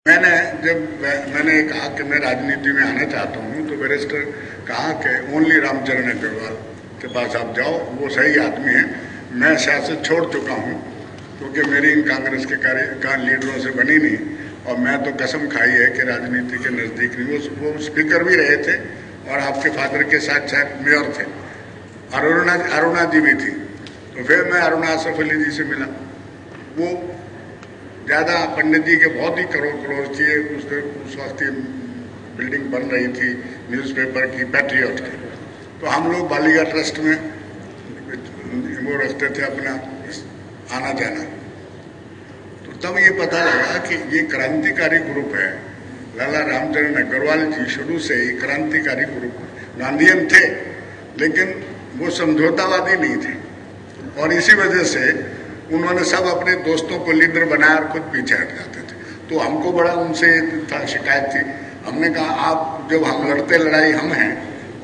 मैंने कहा कि मैं राजनीति में आना चाहता हूँ तो बैरिस्टर कहा कि ओनली रामचरण अग्रवाल के पास आप जाओ, वो सही आदमी है। मैं सियासत छोड़ चुका हूँ क्योंकि मेरी इन कांग्रेस के लीडरों से बनी नहीं, और मैं तो कसम खाई है कि राजनीति के नज़दीक नहीं। वो स्पीकर भी रहे थे और आपके फादर के साथ शायद मेयर थे, अरुणा जी भी थी। तो फिर मैं अरुणा आसफ अली जी से मिला। वो ज़्यादा पंडित जी के बहुत ही करोड़ चाहिए। उस वक्त बिल्डिंग बन रही थी न्यूज़पेपर की, पैट्रियट की। तो हम लोग बालिका ट्रस्ट में वो रखते थे अपना आना जाना। तो तब ये पता लगा कि ये क्रांतिकारी ग्रुप है। लाला रामचरण अग्रवाल जी शुरू से ही क्रांतिकारी ग्रुप, गांधीयन थे लेकिन वो समझौतावादी नहीं थे, और इसी वजह से उन्होंने सब अपने दोस्तों को लीडर बनाया और खुद पीछे हट जाते थे। तो हमको बड़ा उनसे शिकायत थी। हमने कहा आप जब हम लड़ते लड़ाई हम हैं,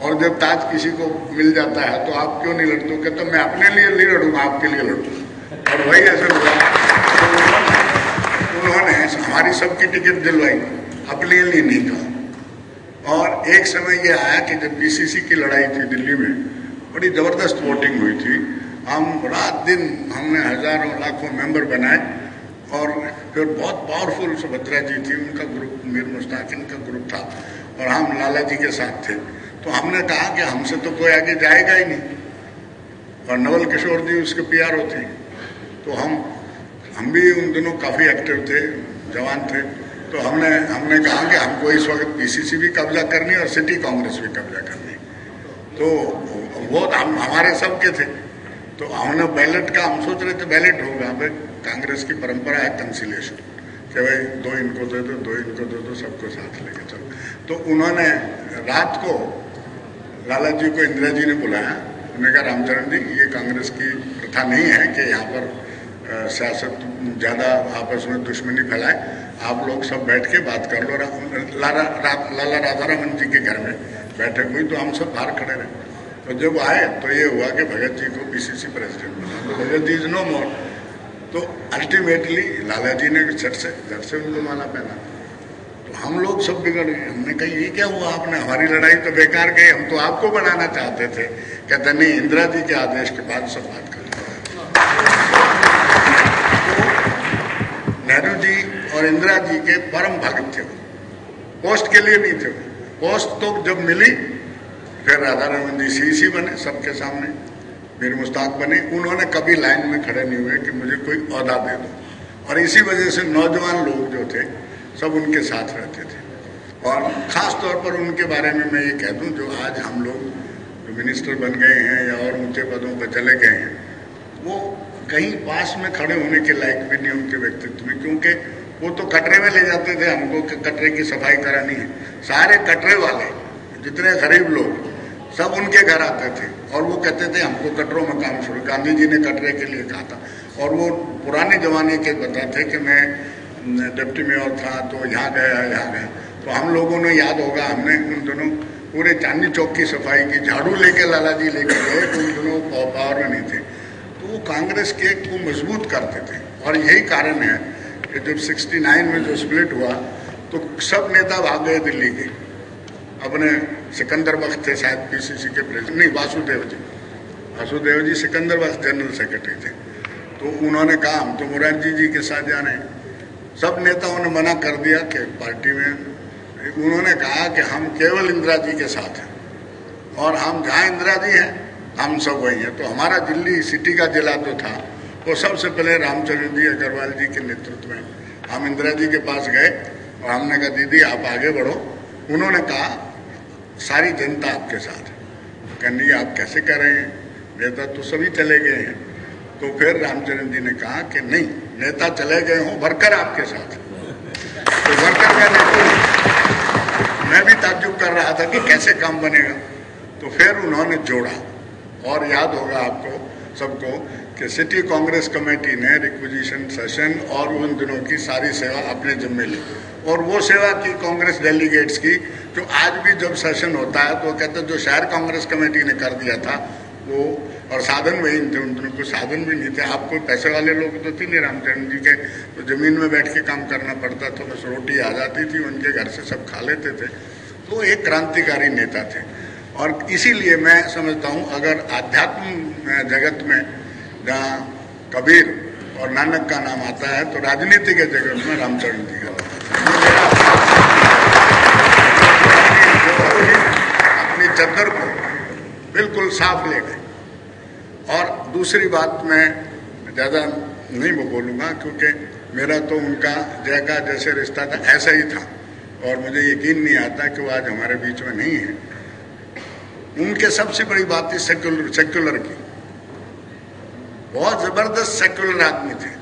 और जब ताज किसी को मिल जाता है तो आप क्यों नहीं लड़ते? कहते तो मैं अपने लिए नहीं लड़ूंगा, आपके लिए लड़ूंगा। और वही ऐसा हुआ। तो उन्होंने हमारी सबकी टिकट दिलवाई, अपने लिए नहीं कहा। और एक समय ये आया कि जब पीसीसी की लड़ाई थी दिल्ली में, बड़ी जबरदस्त वोटिंग हुई थी। हम रात दिन हमने हजारों लाखों मेंबर बनाए, और फिर बहुत पावरफुल सुभद्रा जी थी, उनका ग्रुप, मीर मुश्ताक इनका ग्रुप था, और हम लाला जी के साथ थे। तो हमने कहा कि हमसे तो कोई आगे जाएगा ही नहीं, और नवल किशोर जी उसके पीआर होते। तो हम भी उन दिनों काफ़ी एक्टिव थे, जवान थे। तो हमने कहा कि हमको इस वक्त पीसीसी भी कब्जा करनी और सिटी कांग्रेस भी कब्जा करनी। तो वो हमारे सबके थे। तो हमने बैलेट का, हम सोच रहे थे बैलेट होगा। भाई कांग्रेस की परंपरा है कंसिलिएशन, कि भाई 2 इनको दे दो, 2 इनको दे दो, सबको साथ लेके चलो। तो उन्होंने रात को लाला जी को इंदिरा जी ने बुलाया। उन्होंने कहा रामचरण जी, ये कांग्रेस की प्रथा नहीं है कि यहाँ पर सियासत ज़्यादा आपस में दुश्मनी फैलाए। आप लोग सब बैठ के बात कर लो। लाला राधारमन जी के घर में बैठक हुई, तो हम सब बाहर खड़े रहे। तो जब आए तो ये हुआ कि भगत जी को पीसीसी प्रेसिडेंट बना, तो भगत जी इज नो मोर। तो अल्टीमेटली लाला जी ने झट से उनको माला पहना। तो हम लोग सब बिगड़ गए। हमने कहा ये क्या हुआ, आपने हमारी लड़ाई तो बेकार गई, हम तो आपको बनाना चाहते थे। कहते नहीं, इंदिरा जी के आदेश के बाद सब बात कर। नेहरू जी और इंदिरा जी के परम भक्त थे। पोस्ट के लिए नहीं थे। पोस्ट तो जब मिली, फिर राधारमन जी सीसी बने सबके सामने, मीर मुश्ताक बने। उन्होंने कभी लाइन में खड़े नहीं हुए कि मुझे कोई ओहदा दे दो, और इसी वजह से नौजवान लोग जो थे सब उनके साथ रहते थे। और ख़ास तौर पर उनके बारे में मैं ये कह दूं, जो आज हम लोग जो मिनिस्टर बन गए हैं या और ऊंचे पदों पर चले गए हैं, वो कहीं पास में खड़े होने के लायक भी नहीं उनके व्यक्तित्व में। क्योंकि वो तो कटरे में ले जाते थे हमको कि कटरे की सफाई करानी है। सारे कटरे वाले जितने गरीब लोग सब उनके घर आते थे, और वो कहते थे हमको कटरों में काम शुरू। गांधी जी ने कटरे के लिए कहा था। और वो पुराने जमाने के बताते कि मैं डिप्टी मेयर था तो यहाँ गया। तो हम लोगों ने, याद होगा, हमने उन दोनों पूरे चांदनी चौक की सफाई की, झाड़ू लेके लाला जी लेके गए। तो उन दोनों पावर में नहीं थे। तो वो कांग्रेस के को मजबूत करते थे। और यही कारण है कि जब 69 में जो स्प्लिट हुआ तो सब नेता भाग गए दिल्ली के। अपने सिकंदर बख्श थे शायद पीसीसी के प्रेसिडेंट, नहीं, वासुदेव जी सिकंदर बख्श जनरल सेक्रेटरी थे। तो उन्होंने कहा हम तो मोरारजी जी के साथ जा रहे हैं। सब नेताओं ने मना कर दिया कि पार्टी में। उन्होंने कहा कि हम केवल इंदिरा जी के साथ हैं, और हम जहाँ इंदिरा जी हैं हम सब वही हैं। तो हमारा दिल्ली सिटी का जिला जो था वो सबसे पहले रामचरण जी अग्रवाल जी के नेतृत्व में हम इंदिरा जी के पास गए, और हमने कहा दीदी आप आगे बढ़ो। उन्होंने कहा सारी जनता आपके साथ है। कहने आप कैसे कर रहे हैं, नेता तो सभी चले गए हैं। तो फिर रामचरण जी ने कहा कि नहीं, नेता चले गए हों, वर्कर आपके साथ है। तो वर्कर का नेतृत्व, मैं भी ताज्जुब कर रहा था कि कैसे काम बनेगा। तो फिर उन्होंने जोड़ा। और याद होगा आपको सबको कि सिटी कांग्रेस कमेटी ने रिक्विजिशन सेशन और उन दिनों की सारी सेवा अपने जिम्मे ली। और वो सेवा की कांग्रेस डेलीगेट्स की, जो आज भी जब सेशन होता है तो कहते जो शहर कांग्रेस कमेटी ने कर दिया था वो और साधन वही थे, उनको साधन भी नहीं थे। आप कोई पैसे वाले लोग तो थे नहीं रामचरण जी के, तो जमीन में बैठ के काम करना पड़ता था, बस रोटी आ जाती थी, उनके घर से सब खा लेते थे। तो एक क्रांतिकारी नेता थे। और इसीलिए मैं समझता हूँ अगर आध्यात्म जगत में जहाँ कबीर और नानक का नाम आता है तो राजनीति के जगत में रामचरण जी का अपनी चद्दर को बिल्कुल साफ ले गए। और दूसरी बात मैं ज़्यादा नहीं बोलूँगा क्योंकि मेरा तो उनका जय का जैसे रिश्ता था ऐसा ही था, और मुझे यकीन नहीं आता कि वो आज हमारे बीच में नहीं है। उनके सबसे बड़ी बात थी सेक्युलर की, बहुत ज़बरदस्त सेक्युलर आदमी थे।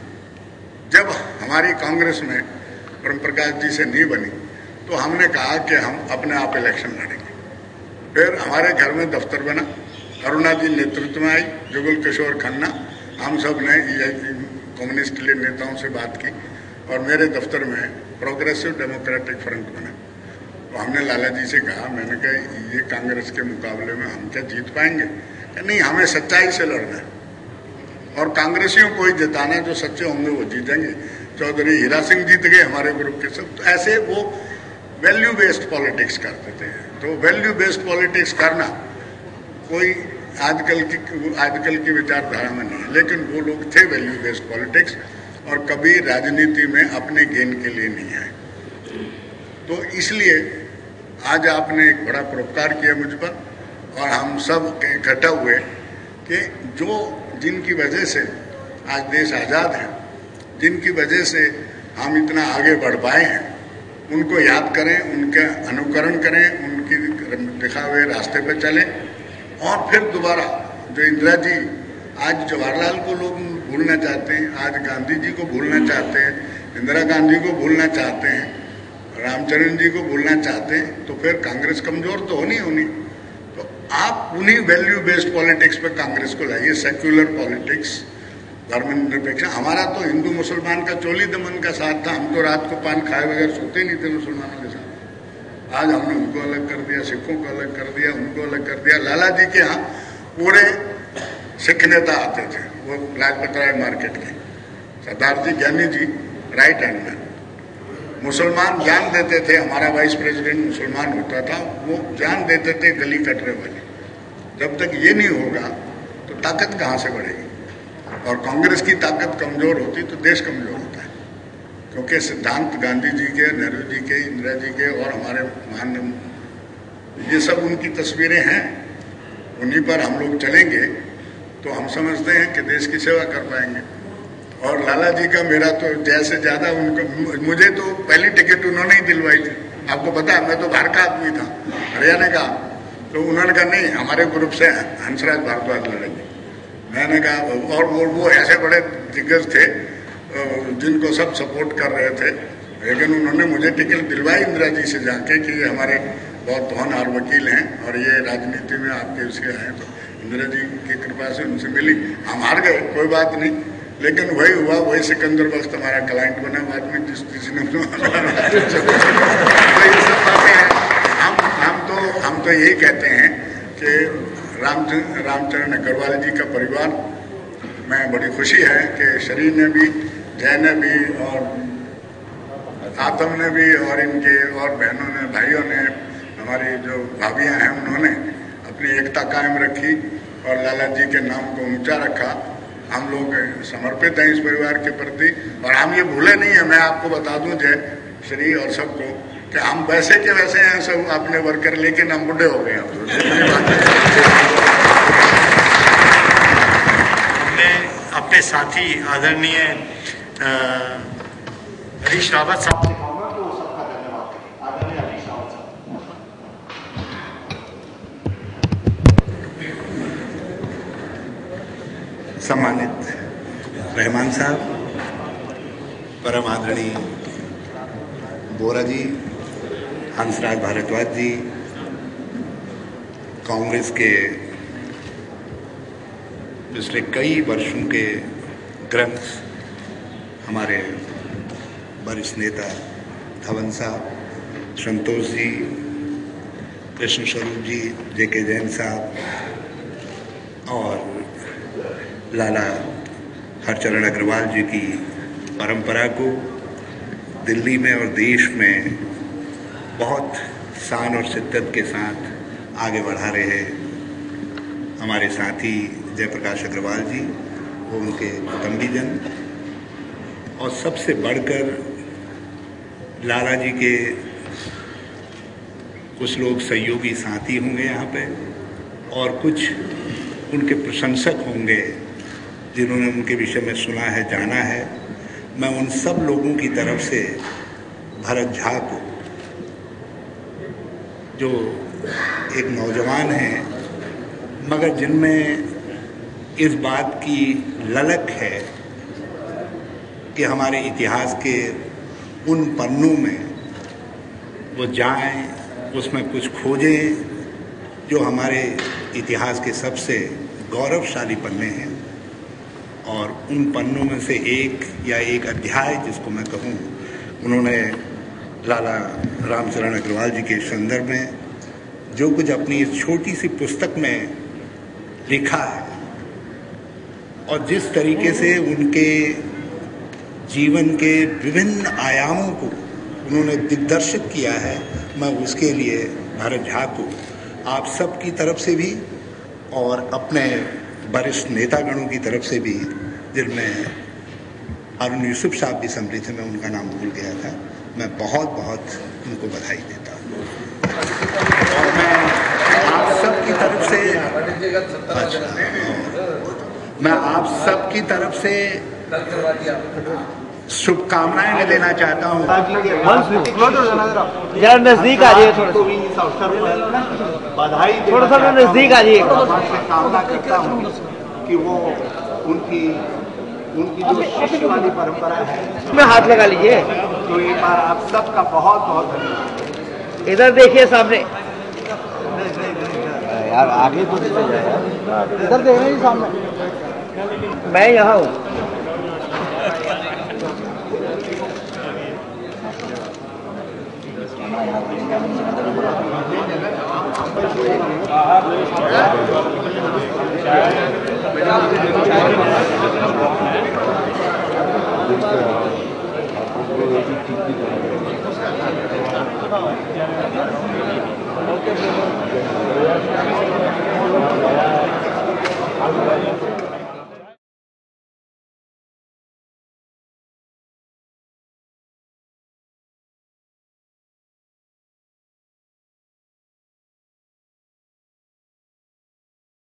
जब हमारी कांग्रेस में ब्रह्म प्रकाश जी से नहीं बनी तो हमने कहा कि हम अपने आप इलेक्शन लड़ेंगे। फिर हमारे घर में दफ्तर बना, अरुणा जी नेतृत्व में आई, जुगल किशोर खन्ना, हम सब ने कम्युनिस्ट नेताओं से बात की और मेरे दफ्तर में प्रोग्रेसिव डेमोक्रेटिक फ्रंट बना। तो हमने लाला जी से कहा, मैंने कहा ये कांग्रेस के मुकाबले में हम क्या जीत पाएंगे? नहीं, हमें सच्चाई से लड़ना है और कांग्रेसियों को ही जिताना, जो सच्चे होंगे वो जीतेंगे। चौधरी हीरा सिंह जीत गए हमारे ग्रुप के सब। तो ऐसे वो वैल्यू बेस्ड पॉलिटिक्स करते थे। तो वैल्यू बेस्ड पॉलिटिक्स करना कोई आजकल की विचारधारा में नहीं है, लेकिन वो लोग थे वैल्यू बेस्ड पॉलिटिक्स और कभी राजनीति में अपने गेन के लिए नहीं आए। तो इसलिए आज आपने एक बड़ा परोपकार किया मुझ पर और हम सब इकट्ठा हुए कि जिनकी वजह से आज देश आज़ाद है, जिनकी वजह से हम इतना आगे बढ़ पाए हैं, उनको याद करें, उनका अनुकरण करें, उनकी दिखा हुए रास्ते पर चलें। और फिर दोबारा जो इंदिरा जी, आज जवाहरलाल को लोग भूलना चाहते हैं, आज गांधी जी को भूलना चाहते हैं, इंदिरा गांधी को भूलना चाहते हैं, रामचरण जी को भूलना चाहते हैं, तो फिर कांग्रेस कमजोर तो होनी। तो आप उन्हीं वैल्यू बेस्ड पॉलिटिक्स पे कांग्रेस को लाइए, सेक्युलर पॉलिटिक्स, धर्मनिरपेक्ष। हमारा तो हिंदू मुसलमान का चोली दमन का साथ था, हम तो रात को पान खाए बगैर सोते नहीं थे मुसलमानों के साथ। आज हमने उनको अलग कर दिया, सिखों को अलग कर दिया, उनको अलग कर दिया। लाला जी के यहाँ पूरे सिख नेता आते थे, वो लाजपत राय मार्केट के, सरदार जी ज्ञानी जी राइट हैंड मैन, मुसलमान जान देते थे। हमारा वाइस प्रेसिडेंट मुसलमान होता था, वो जान देते थे गली कटरे वाले। जब तक ये नहीं होगा तो ताकत कहाँ से बढ़ेगी? और कांग्रेस की ताकत कमजोर होती तो देश कमजोर होता है, क्योंकि सिद्धांत गांधी जी के, नेहरू जी के, इंदिरा जी के और हमारे महान, ये सब उनकी तस्वीरें हैं। उन्हीं पर हम लोग चलेंगे तो हम समझते हैं कि देश की सेवा कर पाएंगे। और लाला जी का मेरा तो जैसे ज़्यादा उनको, मुझे तो पहली टिकट उन्होंने ही दिलवाई थी। आपको पता है, मैं तो बाहर का आदमी था, हरियाणा का। तो उन्होंने कहा नहीं, हमारे ग्रुप से हंसराज भारद्वाज लड़ेंगे। मैंने कहा, और वो ऐसे बड़े दिग्गज थे जिनको सब सपोर्ट कर रहे थे, लेकिन उन्होंने मुझे टिकट दिलवाई इंदिरा जी से जाके कि ये हमारे बहुत होनहार वकील हैं और ये राजनीति में आपके उसके आए। तो इंदिरा जी की कृपा से उनसे मिली, हम हार गए, कोई बात नहीं, लेकिन वही हुआ, वही सिकंदर बख्त हमारा क्लाइंट बना बाद में, जिसने तो ये सब बातें हैं। हम तो यही कहते हैं कि रामचरण अग्रवाल जी का परिवार में बड़ी खुशी है कि शरीर ने भी, जय ने भी और आतम ने भी और इनके और बहनों ने, भाइयों ने, हमारी जो भाभियाँ हैं उन्होंने अपनी एकता कायम रखी और लाला जी के नाम को ऊंचा रखा। हम लोग समर्पित हैं इस परिवार के प्रति और हम ये भूले नहीं हैं। मैं आपको बता दूं जय श्री और सबको कि हम वैसे के वैसे हैं सब अपने वर्कर, लेकिन हम बुढ़े हो गए हैं। हमने अपने साथी आदरणीय हरीश रावत साहब से कहूँगा तो सबका धन्यवाद। आदरणीय हरीश रावत साहब। सम्मानित रहमान साहब, परम आदरणीय बोरा जी, हंसराज भारद्वाज जी, कांग्रेस के पिछले कई वर्षों के ग्रंथ हमारे वरिष्ठ नेता धवन साहब, संतोष जी, कृष्ण स्वरूप जी, जेके जैन साहब और लाला हरचरण अग्रवाल जी की परंपरा को दिल्ली में और देश में बहुत शान और शिद्दत के साथ आगे बढ़ा रहे हैं हमारे साथी जयप्रकाश अग्रवाल जी, वो उनके कुटुंबीजन, और सबसे बढ़कर लाला जी के कुछ लोग सहयोगी साथी होंगे यहाँ पे, और कुछ उनके प्रशंसक होंगे जिन्होंने उनके विषय में सुना है, जाना है। मैं उन सब लोगों की तरफ से भरत झा को, जो एक नौजवान हैं मगर जिनमें इस बात की ललक है कि हमारे इतिहास के उन पन्नों में वो जाएं, उसमें कुछ खोजें जो हमारे इतिहास के सबसे गौरवशाली पन्ने हैं, और उन पन्नों में से एक या एक अध्याय जिसको मैं कहूँ, उन्होंने लाला रामचरण अग्रवाल जी के संदर्भ में जो कुछ अपनी इस छोटी सी पुस्तक में लिखा है और जिस तरीके से उनके जीवन के विभिन्न आयामों को उन्होंने दिग्दर्शित किया है, मैं उसके लिए भरत झा को आप सब की तरफ से भी और अपने वरिष्ठ नेतागणों की तरफ से भी, जिनमें हारून यूसुफ साहब भी सम्मिलित हैं, मैं उनका नाम भूल गया था, मैं बहुत बहुत उनको बधाई देता हूँ। और मैं आप सब की तरफ से मैं आप सब की तरफ से शुभकामनाएं मैं देना चाहता हूँ। जरा नजदीक आ जाइए, थोड़ा इस अवसर पर बधाई थोड़ा सा नजदीक आ जाइए। कामना करता हूँ कि वो उनकी जो शिष्य वाली परंपरा है, में हाथ लगा लीजिए। तो एक बार आप सबका बहुत बहुत धन्यवाद। इधर देखिए सामने, यार आगे तो इधर देख रहे हैं सामने। मैं यहाँ हूँ।